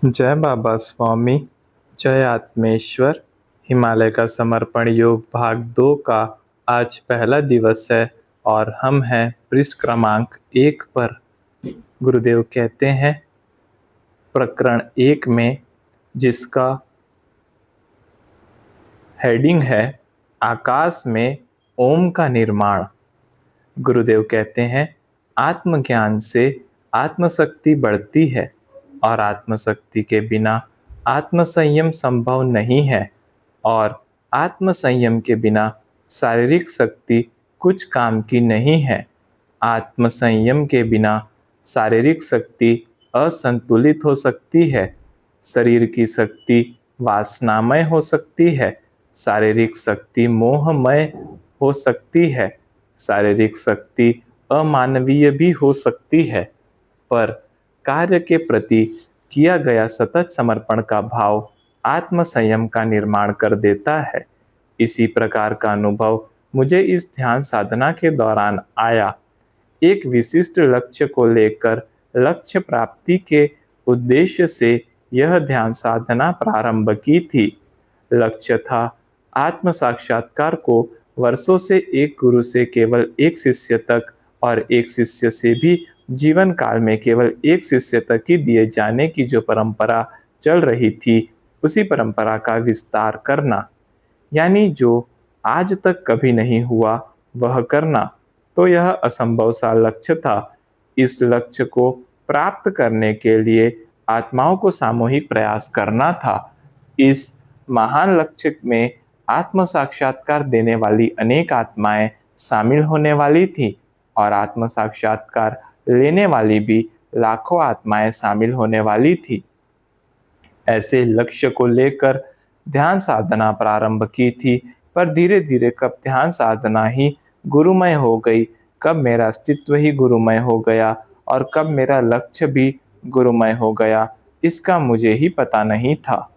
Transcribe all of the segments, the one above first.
जय बाबा स्वामी। जय आत्मेश्वर। हिमालय का समर्पण योग भाग 2 का आज पहला दिवस है और हम हैं पृष्ठ क्रमांक 1 पर। गुरुदेव कहते हैं प्रकरण 1 में, जिसका हेडिंग है आकाश में ओम का निर्माण। गुरुदेव कहते हैं आत्मज्ञान से आत्मशक्ति बढ़ती है और आत्मशक्ति के बिना आत्मसंयम संभव नहीं है और आत्मसंयम के बिना शारीरिक शक्ति कुछ काम की नहीं है। आत्मसंयम के बिना शारीरिक शक्ति असंतुलित हो सकती है। शरीर की शक्ति वासनामय हो सकती है, शारीरिक शक्ति मोहमय हो सकती है, शारीरिक शक्ति अमानवीय भी हो सकती है, पर कार्य के प्रति किया गया सतत समर्पण का भाव आत्मसंयम का निर्माण कर देता है। इसी प्रकार का अनुभव मुझे इस ध्यान साधना के दौरान आया। एक विशिष्ट लक्ष्य को लेकर लक्ष्य प्राप्ति के उद्देश्य से यह ध्यान साधना प्रारंभ की थी। लक्ष्य था आत्म साक्षात्कार को वर्षों से एक गुरु से केवल एक शिष्य तक और एक शिष्य से भी जीवन काल में केवल एक शिष्य तक ही दिए जाने की जो परंपरा चल रही थी, उसी परंपरा का विस्तार करना, यानी जो आज तक कभी नहीं हुआ वह करना। तो यह असंभव सा लक्ष्य था। इस लक्ष्य को प्राप्त करने के लिए आत्माओं को सामूहिक प्रयास करना था। इस महान लक्ष्य में आत्म साक्षात्कार देने वाली अनेक आत्माएं शामिल होने वाली थी और आत्म साक्षात्कार लेने वाली भी लाखों आत्माएं शामिल होने वाली थी। ऐसे लक्ष्य को लेकर ध्यान साधना प्रारंभ की थी, पर धीरे धीरे कब ध्यान साधना ही गुरुमय हो गई, कब मेरा अस्तित्व ही गुरुमय हो गया और कब मेरा लक्ष्य भी गुरुमय हो गया, इसका मुझे ही पता नहीं था।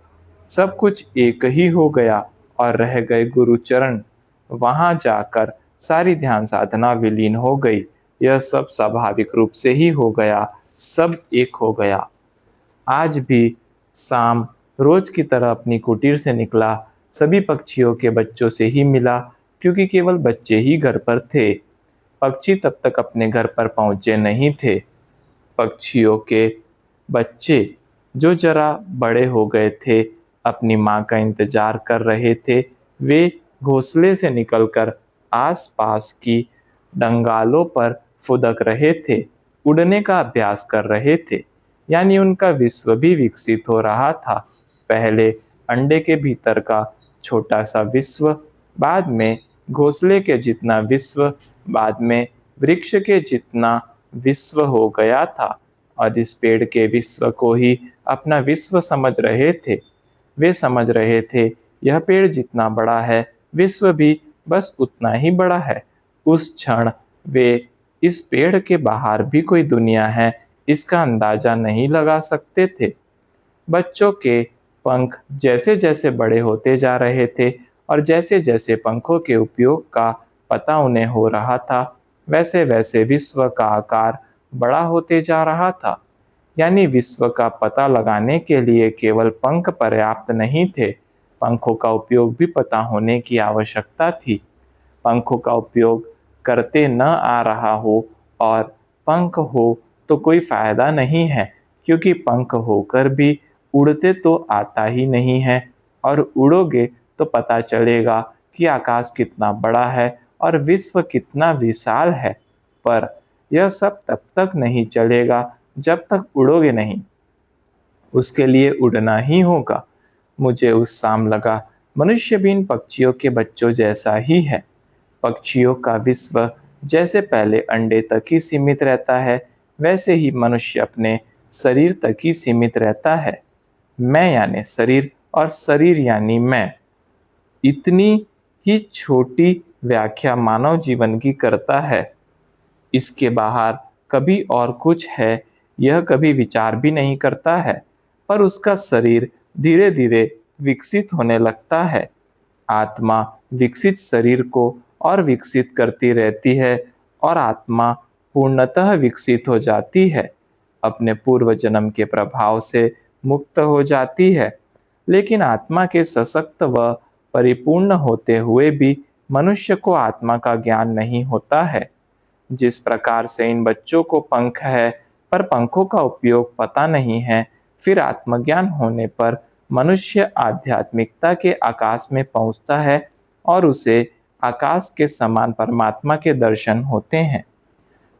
सब कुछ एक ही हो गया और रह गए गुरुचरण। वहां जाकर सारी ध्यान साधना विलीन हो गई। यह सब स्वाभाविक रूप से ही हो गया, सब एक हो गया। आज भी शाम रोज की तरह अपनी कुटीर से निकला, सभी पक्षियों के बच्चों से ही मिला, क्योंकि केवल बच्चे ही घर पर थे। पक्षी तब तक अपने घर पर पहुंचे नहीं थे। पक्षियों के बच्चे जो जरा बड़े हो गए थे, अपनी माँ का इंतजार कर रहे थे। वे घोंसले से निकलकर आसपास की डंगालों पर फुदक रहे थे, उड़ने का अभ्यास कर रहे थे, यानी उनका विश्व भी विकसित हो रहा था। पहले अंडे के भीतर का छोटा सा विश्व, बाद में घोंसले के जितना विश्व, बाद में वृक्ष के जितना विश्व हो गया था और इस पेड़ के विश्व को ही अपना विश्व समझ रहे थे। वे समझ रहे थे यह पेड़ जितना बड़ा है, विश्व भी बस उतना ही बड़ा है। उस क्षण वे इस पेड़ के बाहर भी कोई दुनिया है, इसका अंदाजा नहीं लगा सकते थे। बच्चों के पंख जैसे जैसे बड़े होते जा रहे थे और जैसे जैसे पंखों के उपयोग का पता उन्हें हो रहा था, वैसे वैसे विश्व का आकार बड़ा होते जा रहा था। यानी विश्व का पता लगाने के लिए केवल पंख पर्याप्त नहीं थे, पंखों का उपयोग भी पता होने की आवश्यकता थी। पंखों का उपयोग करते न आ रहा हो और पंख हो तो कोई फायदा नहीं है, क्योंकि पंख होकर भी उड़ते तो आता ही नहीं है, और उड़ोगे तो पता चलेगा कि आकाश कितना बड़ा है और विश्व कितना विशाल है। पर यह सब तब तक नहीं चलेगा जब तक उड़ोगे नहीं, उसके लिए उड़ना ही होगा। मुझे उस शाम लगा मनुष्य भी इन पक्षियों के बच्चों जैसा ही है। पक्षियों का विश्व जैसे पहले अंडे तक ही सीमित रहता है, वैसे ही मनुष्य अपने शरीर तक ही सीमित रहता है। मैं यानी शरीर और शरीर यानी मैं, इतनी ही छोटी व्याख्या मानव जीवन की करता है। इसके बाहर कभी और कुछ है, यह कभी विचार भी नहीं करता है। पर उसका शरीर धीरे धीरे विकसित होने लगता है। आत्मा विकसित शरीर को और विकसित करती रहती है और आत्मा पूर्णतः विकसित हो जाती है। अपने पूर्व जन्म के प्रभाव से मुक्त हो जाती है। लेकिन आत्मा के सशक्त व परिपूर्ण होते हुए भी मनुष्य को आत्मा का ज्ञान नहीं होता है। जिस प्रकार से इन बच्चों को पंख है पर पंखों का उपयोग पता नहीं है, फिर आत्मज्ञान होने पर मनुष्य आध्यात्मिकता के आकाश में पहुंचता है और उसे आकाश के समान परमात्मा के दर्शन होते हैं।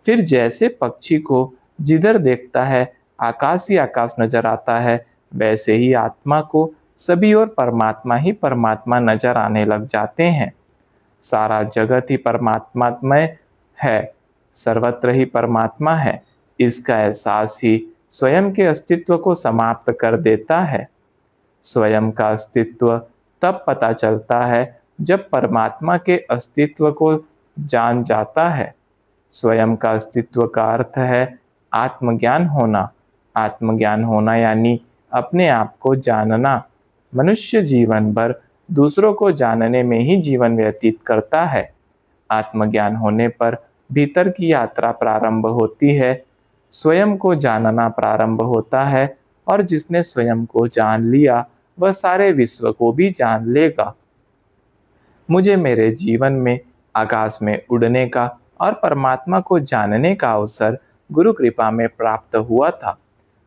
फिर जैसे पक्षी को जिधर देखता है आकाश ही आकाश नजर आता है, वैसे ही आत्मा को सभी और परमात्मा ही परमात्मा नजर आने लग जाते हैं। सारा जगत ही परमात्मामय है, सर्वत्र ही परमात्मा है। इसका एहसास ही स्वयं के अस्तित्व को समाप्त कर देता है। स्वयं का अस्तित्व तब पता चलता है जब परमात्मा के अस्तित्व को जान जाता है। स्वयं का अस्तित्व का अर्थ है आत्मज्ञान होना। आत्मज्ञान होना यानी अपने आप को जानना। मनुष्य जीवन भर दूसरों को जानने में ही जीवन व्यतीत करता है। आत्मज्ञान होने पर भीतर की यात्रा प्रारंभ होती है, स्वयं को जानना प्रारंभ होता है और जिसने स्वयं को जान लिया वह सारे विश्व को भी जान लेगा। मुझे मेरे जीवन में आकाश में उड़ने का और परमात्मा को जानने का अवसर गुरु कृपा में प्राप्त हुआ था,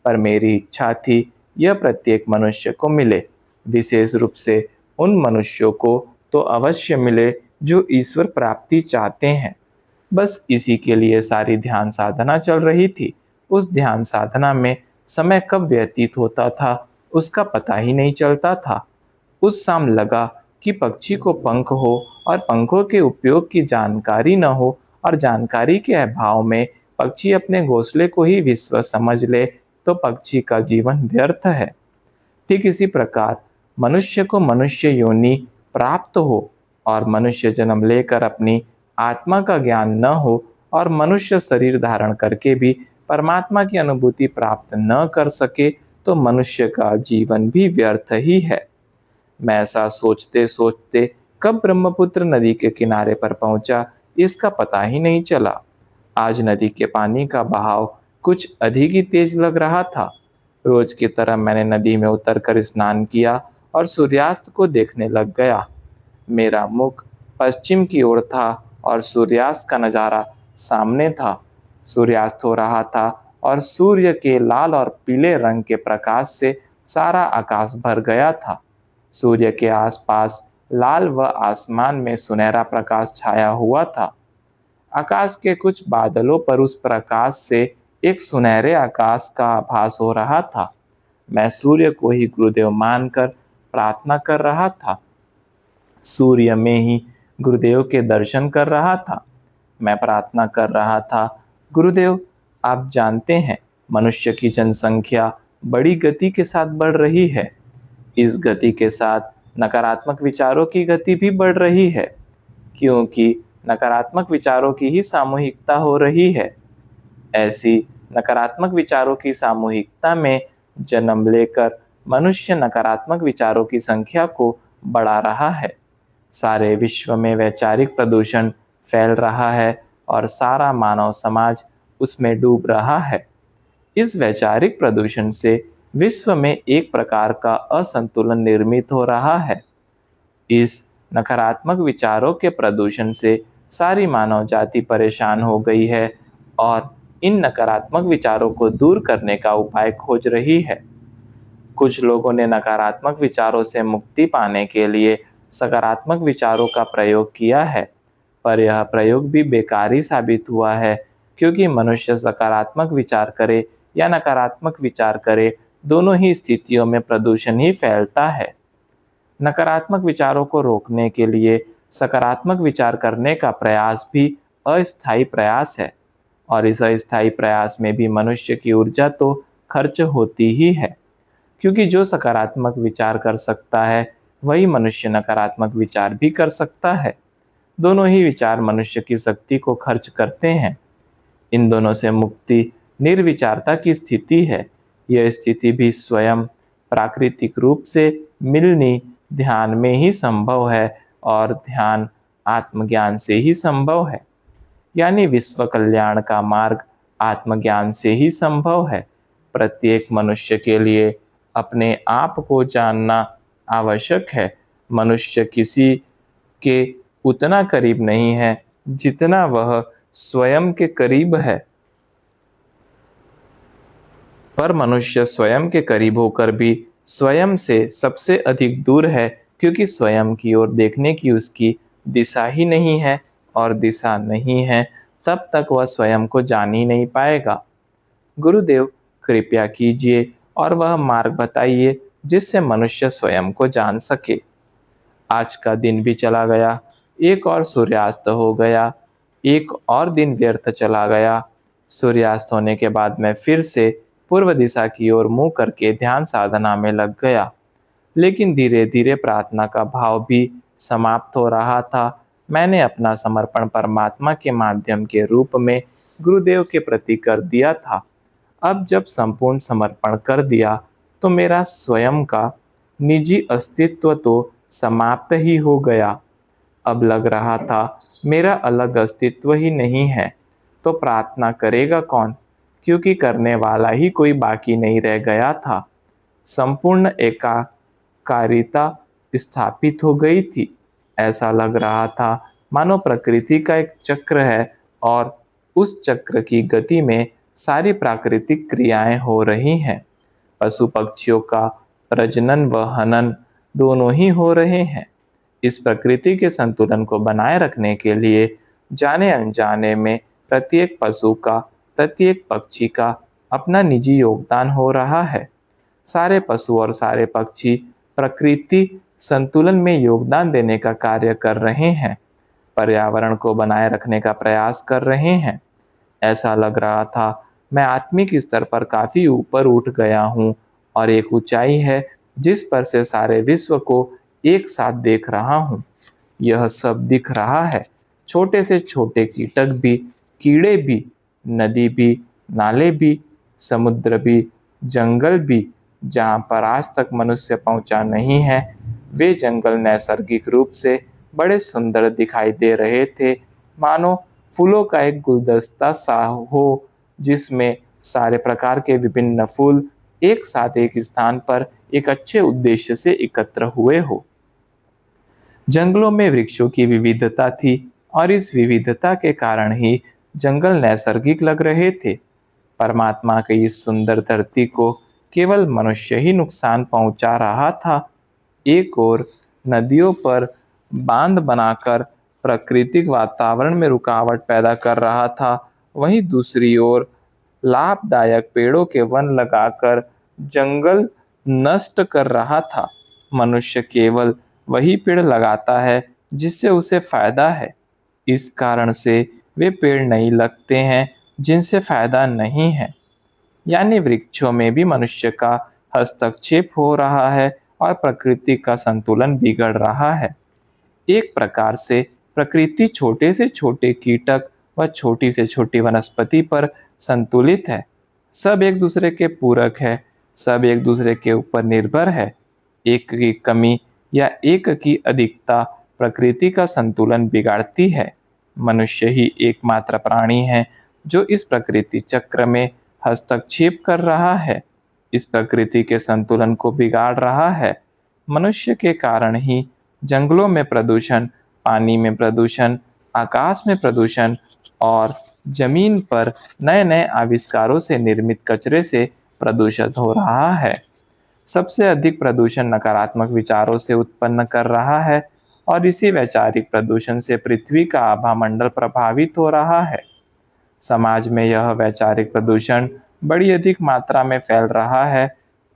पर मेरी इच्छा थी यह प्रत्येक मनुष्य को मिले, विशेष रूप से उन मनुष्यों को तो अवश्य मिले जो ईश्वर प्राप्ति चाहते हैं। बस इसी के लिए सारी ध्यान साधना चल रही थी। उस ध्यान साधना में समय कब व्यतीत होता था उसका पता ही नहीं चलता था। उस शाम लगा कि पक्षी को पंख हो और पंखों के उपयोग की जानकारी न हो और जानकारी के अभाव में पक्षी अपने घोंसले को ही विश्व समझ ले तो पक्षी का जीवन व्यर्थ है। ठीक इसी प्रकार मनुष्य को मनुष्य योनि प्राप्त हो और मनुष्य जन्म लेकर अपनी आत्मा का ज्ञान न हो और मनुष्य शरीर धारण करके भी परमात्मा की अनुभूति प्राप्त न कर सके तो मनुष्य का जीवन भी व्यर्थ ही है। मैं ऐसा सोचते सोचते कब ब्रह्मपुत्र नदी के किनारे पर पहुंचा इसका पता ही नहीं चला। आज नदी के पानी का बहाव कुछ अधिक ही तेज लग रहा था। रोज की तरह मैंने नदी में उतरकर स्नान किया और सूर्यास्त को देखने लग गया। मेरा मुख पश्चिम की ओर था और सूर्यास्त का नज़ारा सामने था। सूर्यास्त हो रहा था और सूर्य के लाल और पीले रंग के प्रकाश से सारा आकाश भर गया था। सूर्य के आसपास लाल व आसमान में सुनहरा प्रकाश छाया हुआ था। आकाश के कुछ बादलों पर उस प्रकाश से एक सुनहरे आकाश का आभास हो रहा था। मैं सूर्य को ही गुरुदेव मानकर प्रार्थना कर रहा था। सूर्य में ही गुरुदेव के दर्शन कर रहा था। मैं प्रार्थना कर रहा था, गुरुदेव आप जानते हैं मनुष्य की जनसंख्या बड़ी गति के साथ बढ़ रही है। इस गति के साथ नकारात्मक विचारों की गति भी बढ़ रही है, क्योंकि नकारात्मक विचारों की ही सामूहिकता हो रही है। ऐसी नकारात्मक विचारों की सामूहिकता में जन्म लेकर मनुष्य नकारात्मक विचारों की संख्या को बढ़ा रहा है। सारे विश्व में वैचारिक प्रदूषण फैल रहा है और सारा मानव समाज उसमें डूब रहा है। इस वैचारिक प्रदूषण से विश्व में एक प्रकार का असंतुलन निर्मित हो रहा है। इस नकारात्मक विचारों के प्रदूषण से सारी मानव जाति परेशान हो गई है और इन नकारात्मक विचारों को दूर करने का उपाय खोज रही है। कुछ लोगों ने नकारात्मक विचारों से मुक्ति पाने के लिए सकारात्मक विचारों का प्रयोग किया है, पर यह प्रयोग भी बेकार ही साबित हुआ है, क्योंकि मनुष्य सकारात्मक विचार करे या नकारात्मक विचार करे, दोनों ही स्थितियों में प्रदूषण ही फैलता है। नकारात्मक विचारों को रोकने के लिए सकारात्मक विचार करने का प्रयास भी अस्थायी प्रयास है और इस अस्थायी प्रयास में भी मनुष्य की ऊर्जा तो खर्च होती ही है, क्योंकि जो सकारात्मक विचार कर सकता है वही मनुष्य नकारात्मक विचार भी कर सकता है। दोनों ही विचार मनुष्य की शक्ति को खर्च करते हैं। इन दोनों से मुक्ति निर्विचारता की स्थिति है। यह स्थिति भी स्वयं प्राकृतिक रूप से मिलनी ध्यान में ही संभव है और ध्यान आत्मज्ञान से ही संभव है। यानी विश्व कल्याण का मार्ग आत्मज्ञान से ही संभव है। प्रत्येक मनुष्य के लिए अपने आप को जानना आवश्यक है। मनुष्य किसी के उतना करीब नहीं है जितना वह स्वयं के करीब है, पर मनुष्य स्वयं के करीब होकर भी स्वयं से सबसे अधिक दूर है, क्योंकि स्वयं की ओर देखने की उसकी दिशा ही नहीं है, और दिशा नहीं है तब तक वह स्वयं को जान ही नहीं पाएगा। गुरुदेव कृपया कीजिए और वह मार्ग बताइए जिससे मनुष्य स्वयं को जान सके। आज का दिन भी चला गया, एक और सूर्यास्त हो गया, एक और दिन व्यर्थ चला गया। सूर्यास्त होने के बाद मैं फिर से पूर्व दिशा की ओर मुंह करके ध्यान साधना में लग गया, लेकिन धीरे धीरे प्रार्थना का भाव भी समाप्त हो रहा था। मैंने अपना समर्पण परमात्मा के माध्यम के रूप में गुरुदेव के प्रति कर दिया था। अब जब संपूर्ण समर्पण कर दिया तो मेरा स्वयं का निजी अस्तित्व तो समाप्त ही हो गया। अब लग रहा था मेरा अलग अस्तित्व ही नहीं है, तो प्रार्थना करेगा कौन, क्योंकि करने वाला ही कोई बाकी नहीं रह गया था। संपूर्ण एकाकारिता स्थापित हो गई थी। ऐसा लग रहा था मानो प्रकृति का एक चक्र है और उस चक्र की गति में सारी प्राकृतिक क्रियाएं हो रही हैं। पशु पक्षियों का प्रजनन व हनन दोनों ही हो रहे हैं। इस प्रकृति के संतुलन को बनाए रखने के लिए जाने अनजाने में प्रत्येक पशु का, प्रत्येक पक्षी का अपना निजी योगदान हो रहा है। सारे पशु और सारे पक्षी प्रकृति संतुलन में योगदान देने का कार्य कर रहे हैं, पर्यावरण को बनाए रखने का प्रयास कर रहे हैं। ऐसा लग रहा था मैं आत्मिक स्तर पर काफी ऊपर उठ गया हूँ, और एक ऊंचाई है जिस पर से सारे विश्व को एक साथ देख रहा हूँ। यह सब दिख रहा है, छोटे से छोटे कीटक भी, कीड़े भी, नदी भी, नाले भी, समुद्र भी, जंगल भी, जहाँ पर आज तक मनुष्य पहुँचा नहीं है। वे जंगल नैसर्गिक रूप से बड़े सुंदर दिखाई दे रहे थे, मानो फूलों का एक गुलदस्ता सा हो, जिसमें सारे प्रकार के विभिन्न फूल एक साथ एक स्थान पर एक अच्छे उद्देश्य से एकत्र हुए हो। जंगलों में वृक्षों की विविधता थी, और इस विविधता के कारण ही जंगल नैसर्गिक लग रहे थे। परमात्मा की इस सुंदर धरती को केवल मनुष्य ही नुकसान पहुंचा रहा था। एक ओर नदियों पर बांध बनाकर प्राकृतिक वातावरण में रुकावट पैदा कर रहा था, वहीं दूसरी ओर लाभदायक पेड़ों के वन लगाकर जंगल नष्ट कर रहा था। मनुष्य केवल वही पेड़ लगाता है जिससे उसे फायदा है। इस कारण से वे पेड़ नहीं लगते हैं जिनसे फायदा नहीं है। यानी वृक्षों में भी मनुष्य का हस्तक्षेप हो रहा है और प्रकृति का संतुलन बिगड़ रहा है। एक प्रकार से प्रकृति छोटे से छोटे कीटक व छोटी से छोटी वनस्पति पर संतुलित है। सब एक दूसरे के पूरक है, सब एक दूसरे के ऊपर निर्भर है। एक की कमी या एक की अधिकता प्रकृति का संतुलन बिगाड़ती है। मनुष्य ही एकमात्र प्राणी है जो इस प्रकृति चक्र में हस्तक्षेप कर रहा है, इस प्रकृति के संतुलन को बिगाड़ रहा है। मनुष्य के कारण ही जंगलों में प्रदूषण, पानी में प्रदूषण, आकाश में प्रदूषण और जमीन पर नए नए आविष्कारों से निर्मित कचरे से प्रदूषित हो रहा है। सबसे अधिक प्रदूषण नकारात्मक विचारों से उत्पन्न कर रहा है, और इसी वैचारिक प्रदूषण से पृथ्वी का आभामंडल प्रभावित हो रहा है। समाज में यह वैचारिक प्रदूषण बड़ी अधिक मात्रा में फैल रहा है,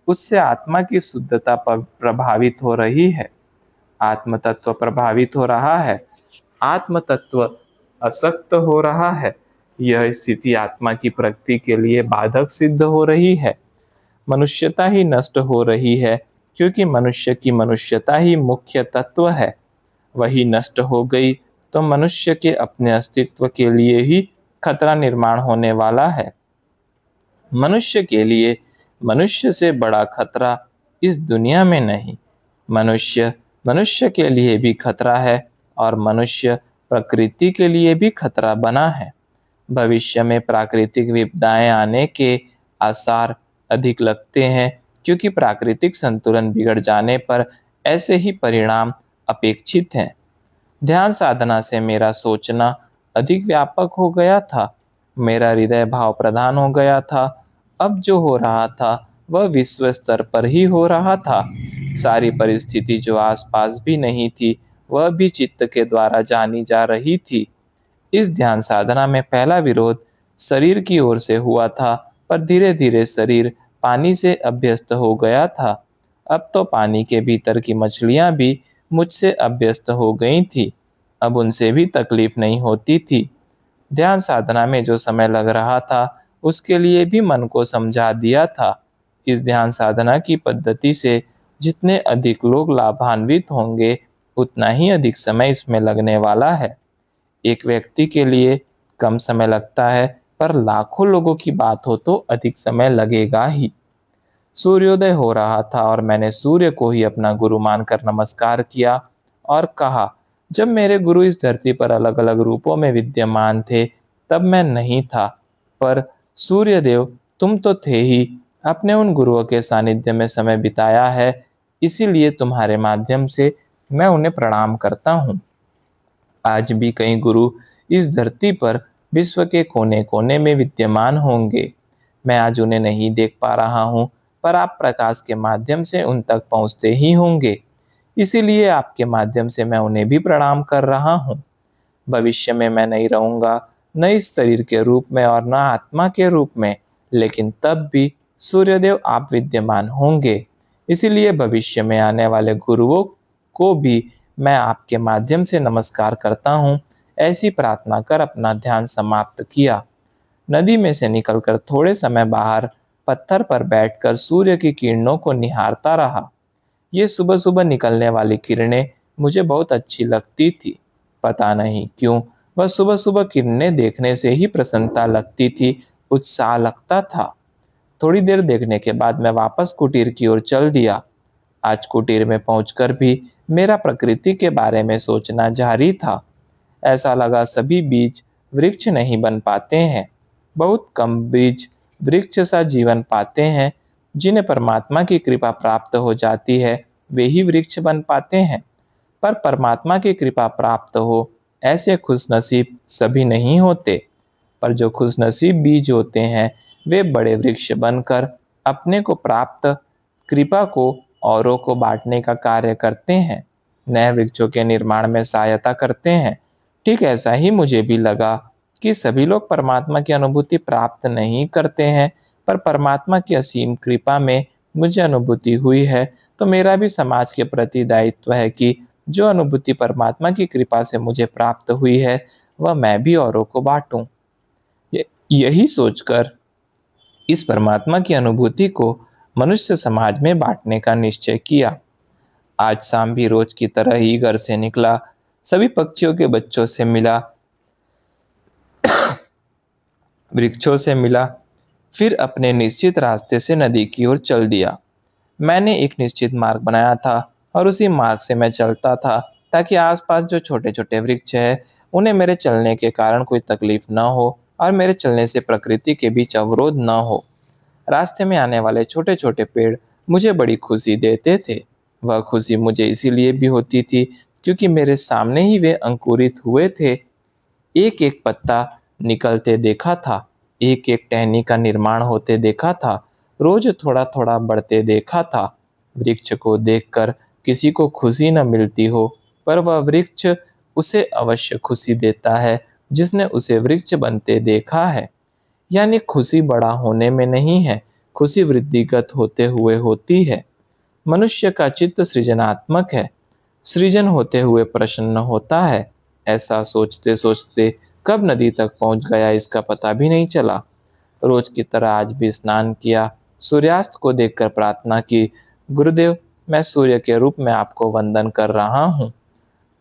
उससे आत्मा की शुद्धता प्रभावित हो रही है। आत्म तत्व प्रभावित हो रहा है, आत्म तत्व अशक्त हो रहा है। यह स्थिति आत्मा की प्रगति के लिए बाधक सिद्ध हो रही है। मनुष्यता ही नष्ट हो रही है, क्योंकि मनुष्य की मनुष्यता ही मुख्य तत्व है। वही नष्ट हो गई तो मनुष्य के अपने अस्तित्व के लिए ही खतरा निर्माण होने वाला है। मनुष्य के लिए मनुष्य से बड़ा खतरा इस दुनिया में नहीं। मनुष्य मनुष्य के लिए भी खतरा है, और मनुष्य प्रकृति के लिए भी खतरा बना है। भविष्य में प्राकृतिक विपदाएं आने के आसार अधिक लगते हैं, क्योंकि प्राकृतिक संतुलन बिगड़ जाने पर ऐसे ही परिणाम अपेक्षित हैं। ध्यान साधना से मेरा सोचना अधिक व्यापक हो गया था, मेरा हृदय भाव प्रधान हो गया था। अब जो हो रहा था वह विश्व स्तर पर ही हो रहा था। सारी परिस्थिति जो आसपास भी नहीं थी, वह भी चित्त के द्वारा जानी जा रही थी। इस ध्यान साधना में पहला विरोध शरीर की ओर से हुआ था, पर धीरे धीरे शरीर पानी से अभ्यस्त हो गया था। अब तो पानी के भीतर की मछलियां भी मुझसे अभ्यस्त हो गई थी। अब उनसे भी तकलीफ नहीं होती थी। ध्यान साधना में जो समय लग रहा था, उसके लिए भी मन को समझा दिया था। इस ध्यान साधना की पद्धति से जितने अधिक लोग लाभान्वित होंगे, उतना ही अधिक समय इसमें लगने वाला है। एक व्यक्ति के लिए कम समय लगता है, पर लाखों लोगों की बात हो तो अधिक समय लगेगा ही। सूर्योदय हो रहा था और मैंने सूर्य को ही अपना गुरु मानकर नमस्कार किया और कहा, जब मेरे गुरु इस धरती पर अलग अलग रूपों में विद्यमान थे, तब मैं नहीं था, पर सूर्यदेव तुम तो थे ही। अपने उन गुरुओं के सानिध्य में समय बिताया है, इसीलिए तुम्हारे माध्यम से मैं उन्हें प्रणाम करता हूँ। आज भी कई गुरु इस धरती पर विश्व के कोने कोने में विद्यमान होंगे। मैं आज उन्हें नहीं देख पा रहा हूँ, पर आप प्रकाश के माध्यम से उन तक पहुँचते ही होंगे। इसीलिए आपके माध्यम से मैं उन्हें भी प्रणाम कर रहा हूँ। भविष्य में मैं नहीं रहूँगा, न इस शरीर के रूप में और न आत्मा के रूप में, लेकिन तब भी सूर्यदेव आप विद्यमान होंगे। इसीलिए भविष्य में आने वाले गुरुओं को भी मैं आपके माध्यम से नमस्कार करता हूँ। ऐसी प्रार्थना कर अपना ध्यान समाप्त किया। नदी में से निकलकर थोड़े समय बाहर पत्थर पर बैठकर सूर्य की किरणों को निहारता रहा। ये सुबह सुबह निकलने वाली किरणें मुझे बहुत अच्छी लगती थी। पता नहीं क्यों, वह सुबह सुबह किरणें देखने से ही प्रसन्नता लगती थी, उत्साह लगता था। थोड़ी देर देखने के बाद मैं वापस कुटीर की ओर चल दिया। आज कुटीर में पहुंचकर भी मेरा प्रकृति के बारे में सोचना जारी था। ऐसा लगा सभी बीज वृक्ष नहीं बन पाते हैं। बहुत कम बीज वृक्ष सा जीवन पाते हैं। जिन्हें परमात्मा की कृपा प्राप्त हो जाती है, वे ही वृक्ष बन पाते हैं। पर परमात्मा की कृपा प्राप्त हो, ऐसे खुशनसीब सभी नहीं होते। पर जो खुशनसीब बीज होते हैं, वे बड़े वृक्ष बनकर अपने को प्राप्त कृपा को औरों को बांटने का कार्य करते हैं, नए वृक्षों के निर्माण में सहायता करते हैं। ठीक ऐसा ही मुझे भी लगा कि सभी लोग परमात्मा की अनुभूति प्राप्त नहीं करते हैं, पर परमात्मा की असीम कृपा में मुझे अनुभूति हुई है, तो मेरा भी समाज के प्रति दायित्व है कि जो अनुभूति परमात्मा की कृपा से मुझे प्राप्त हुई है, वह मैं भी औरों को बांटूं। यही सोचकर इस परमात्मा की अनुभूति को मनुष्य समाज में बांटने का निश्चय किया। आज शाम भी रोज की तरह ही घर से निकला, सभी पक्षियों के बच्चों से मिला, वृक्षों से मिला, फिर अपने निश्चित रास्ते से नदी की ओर चल दिया। मैंने एक निश्चित मार्ग बनाया था और उसी मार्ग से मैं चलता था, ताकि आसपास जो छोटे छोटे वृक्ष है, उन्हें मेरे चलने के कारण कोई तकलीफ न हो और मेरे चलने से प्रकृति के बीच अवरोध न हो। रास्ते में आने वाले छोटे छोटे पेड़ मुझे बड़ी खुशी देते थे। वह खुशी मुझे इसीलिए भी होती थी क्योंकि मेरे सामने ही वे अंकुरित हुए थे। एक एक पत्ता निकलते देखा था, एक एक टहनी का निर्माण होते देखा था, रोज थोड़ा थोड़ा बढ़ते देखा था। वृक्ष को देखकर किसी को खुशी न मिलती हो, पर वह वृक्ष उसे अवश्य खुशी देता है जिसने उसे वृक्ष बनते देखा है। यानी खुशी बड़ा होने में नहीं है, खुशी वृद्धिगत होते हुए होती है। मनुष्य का चित्त सृजनात्मक है, सृजन होते हुए प्रसन्न होता है। ऐसा सोचते सोचते कब नदी तक पहुंच गया, इसका पता भी नहीं चला। रोज की तरह आज भी स्नान किया, सूर्यास्त को देखकर प्रार्थना की, गुरुदेव मैं सूर्य के रूप में आपको वंदन कर रहा हूँ।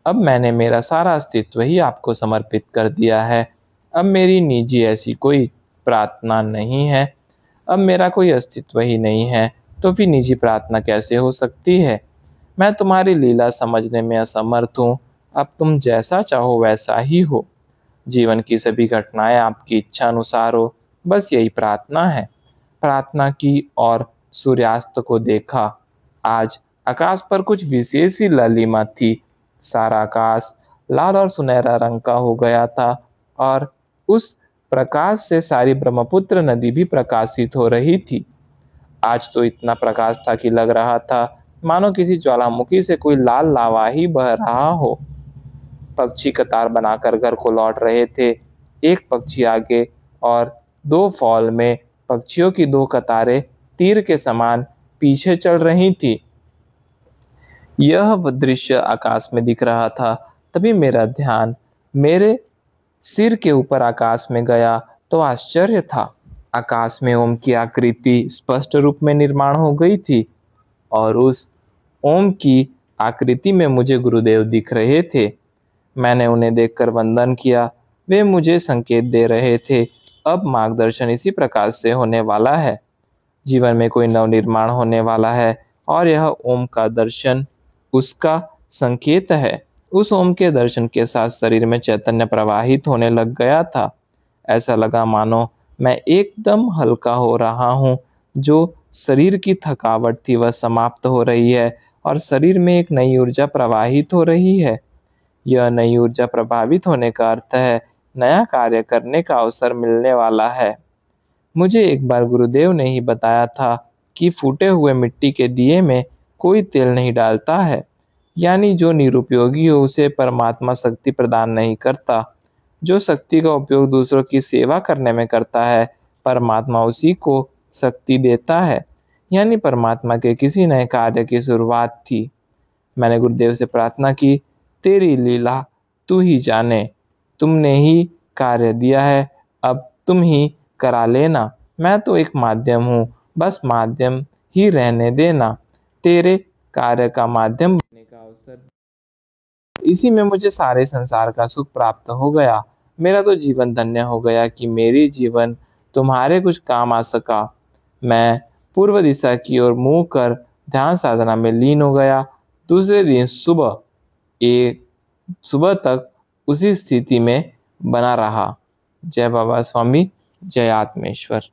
अब मैंने मेरा सारा अस्तित्व ही आपको समर्पित कर दिया है। अब मेरी निजी ऐसी कोई प्रार्थना नहीं है। अब मेरा कोई अस्तित्व ही नहीं है, तो फिर निजी प्रार्थना कैसे हो सकती है। मैं तुम्हारी लीला समझने में असमर्थ हूँ। अब तुम जैसा चाहो वैसा ही हो। जीवन की सभी घटनाएं आपकी इच्छा अनुसार हो, बस यही प्रार्थना है। प्रार्थना की और सूर्यास्त को देखा। आज आकाश पर कुछ विशेष ही लालिमा थी। सारा आकाश लाल और सुनहरा रंग का हो गया था और उस प्रकाश से सारी ब्रह्मपुत्र नदी भी प्रकाशित हो रही थी। आज तो इतना प्रकाश था कि लग रहा था मानो किसी ज्वालामुखी से कोई लाल लावा ही बह रहा हो। पक्षी कतार बनाकर घर को लौट रहे थे। एक पक्षी आगे और दो फॉल में पक्षियों की दो कतारें तीर के समान पीछे चल रही थी। यह दृश्य आकाश में दिख रहा था। तभी मेरा ध्यान मेरे सिर के ऊपर आकाश में गया तो आश्चर्य था। आकाश में ओम की आकृति स्पष्ट रूप में निर्माण हो गई थी और उस ओम की आकृति में मुझे गुरुदेव दिख रहे थे। मैंने उन्हें देखकर वंदन किया। वे मुझे संकेत दे रहे थे, अब मार्गदर्शन इसी प्रकार से होने वाला है। जीवन में कोई नवनिर्माण होने वाला है और यह ओम का दर्शन उसका संकेत है। उस ओम के दर्शन के साथ शरीर में चैतन्य प्रवाहित होने लग गया था। ऐसा लगा मानो मैं एकदम हल्का हो रहा हूँ। जो शरीर की थकावट थी वह समाप्त हो रही है और शरीर में एक नई ऊर्जा प्रवाहित हो रही है। यह नई ऊर्जा प्रभावित होने का अर्थ है नया कार्य करने का अवसर मिलने वाला है। मुझे एक बार गुरुदेव ने ही बताया था कि फूटे हुए मिट्टी के दिए में कोई तेल नहीं डालता है, यानी जो निरुपयोगी हो उसे परमात्मा शक्ति प्रदान नहीं करता। जो शक्ति का उपयोग दूसरों की सेवा करने में करता है, परमात्मा उसी को शक्ति देता है। यानी परमात्मा के किसी नए कार्य की शुरुआत थी। मैंने गुरुदेव से प्रार्थना की, तेरी लीला तू ही जाने, तुमने ही कार्य दिया है, अब तुम ही करा लेना। मैं तो एक माध्यम हूँ, बस माध्यम ही रहने देना। तेरे कार्य का माध्यम बनने का अवसर, इसी में मुझे सारे संसार का सुख प्राप्त हो गया। मेरा तो जीवन धन्य हो गया कि मेरी जीवन तुम्हारे कुछ काम आ सका। मैं पूर्व दिशा की ओर मुँह कर ध्यान साधना में लीन हो गया। दूसरे दिन एक सुबह तक उसी स्थिति में बना रहा। जय बाबा स्वामी, जय आत्मेश्वर।